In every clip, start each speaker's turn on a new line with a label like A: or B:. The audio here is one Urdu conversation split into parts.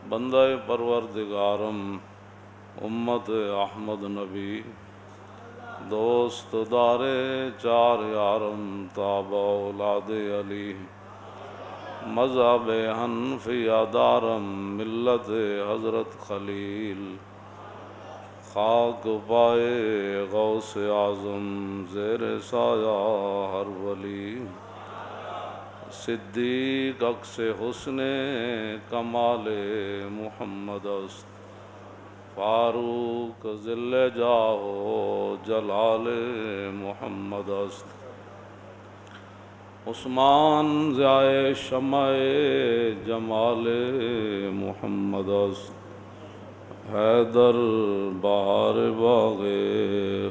A: بندہ پروردگارم امت احمد نبی دوست دار چار یارم تابع اولاد علی مذہب حنفیہ دارم ملت حضرت خلیل خاک پائے غوث اعظم زیر سایہ ہر ولی صدیق عکس حسن کمال محمد است فاروق ذل جاہ جلال محمد است عثمان ضیاء شمع جمال محمد است حیدر بہار باغ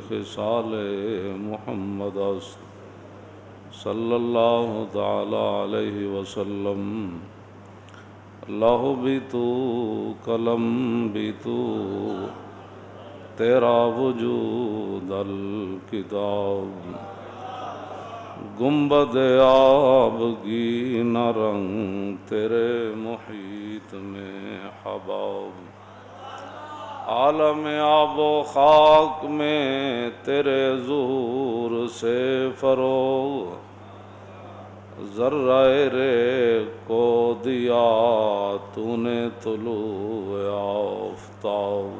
A: خصال محمد است صلی اللہ تعالی علیہ وسلم اللہ بھی تو قلم بھی تو تیرا وجود الکتاب گنبد آبگی نہ رنگ تیرے محیط میں حباب عالم آب و خاک میں تیرے ظہور سے فروغ ذرہ ریگ کو دیا تو نے طلوع آفتاب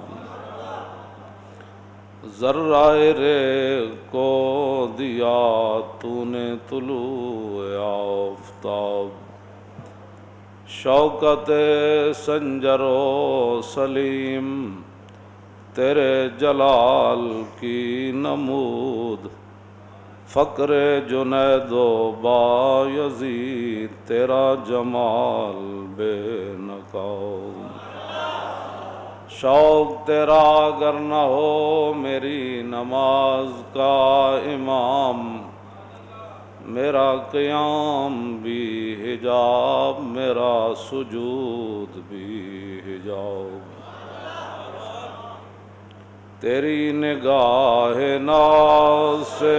A: ذرہ ریگ کو دیا تو نے طلوع آفتاب شوکت سنجر و سلیم تیرے جلال کی نمود فقر جنید و بایزید تیرا جمال بے نقاب شوق تیرا اگر نہ ہو میری نماز کا امام میرا قیام بھی حجاب میرا سجود بھی حجاب تیری نگاہ ناز سے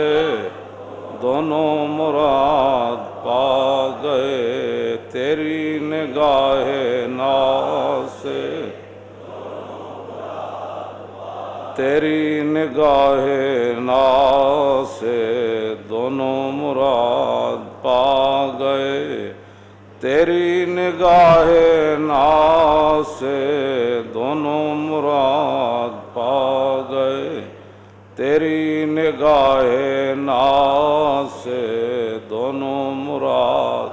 A: دونوں مراد پا گئے تیری نگاہ ناز سے تیری نگاہ ناز سے دونوں مراد پا گئے تیری نگاہ ناز سے دونوں مراد پا گئے تیری نگاہ ناز سے دونوں مراد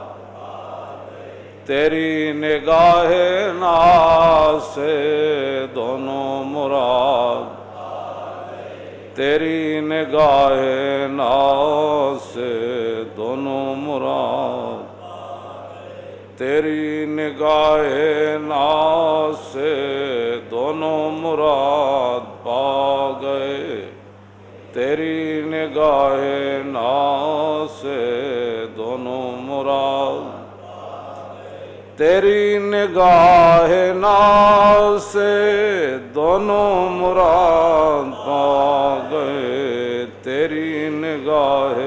A: تیری نگاہ ناز سے دونوں مراد تیری نگاہ ناز سے دونوں مراد تیری نگاہ ناز سے دونوں مراد پا گئے تیری نگاہ ناز سے دونوں مراد تیری نگاہ ناز سے دونوں مراد پا گئے تیری نگاہ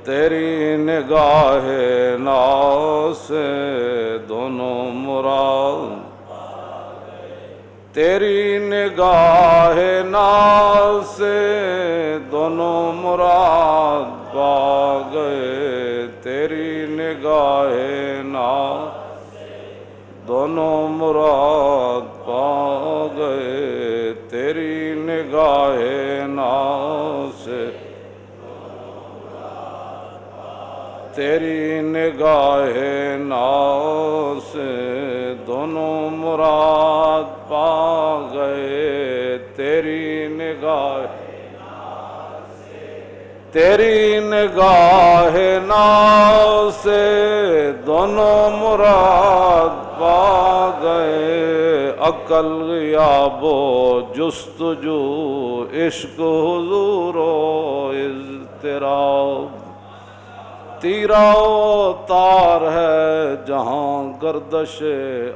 A: تیری نگاہ ناز سے دونوں مراد تیری نگاہ ناز سے دونوں مراد پا گئے تیری نگاہ ناز دونوں مراد پا گئے تیری نگاہ ناز سے تیری نگاہ ناز سے دونوں مراد پا گئے تیری نگاہ تیری نگاہ ناز سے دونوں مراد پا گئے عقل غیاب و جستجو عشق حضور و اضطراب تیرا و تار ہے جہاں گردش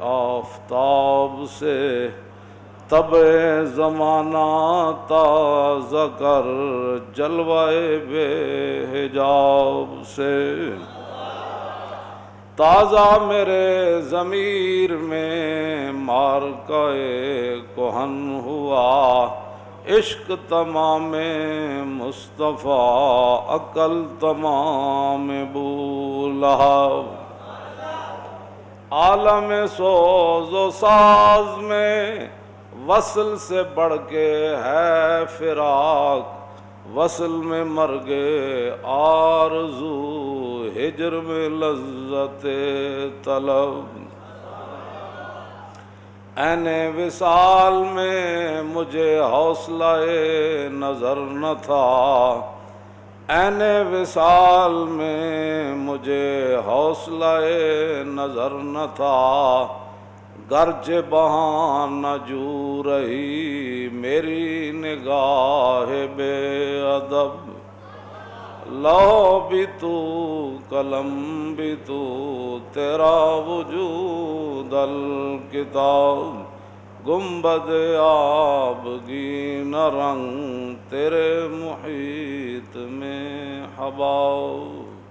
A: آفتاب سے تب زمانہ تازہ کر جلوہ بے حجاب سے تازہ میرے ضمیر میں مارکائے کہن ہوا، عشق تمام مصطفیٰ عقل تمام بولہب۔ عالم سوز و ساز میں وصل سے بڑھ کے ہے فراق، وصل میں مرگ آرزو، ہجر میں لذت طلب۔ عین وصال میں مجھے حوصلہ نظر نہ تھا، عین وصال میں مجھے حوصلہ نظر نہ تھا، گرچہ بہاں نہ جو رہی میری نگاہ بے ادب۔ لوح بھی تو قلم بھی تو، تیرا وجود الکتاب، گنبد آبگینہ رنگ تیرے محیط میں حباب۔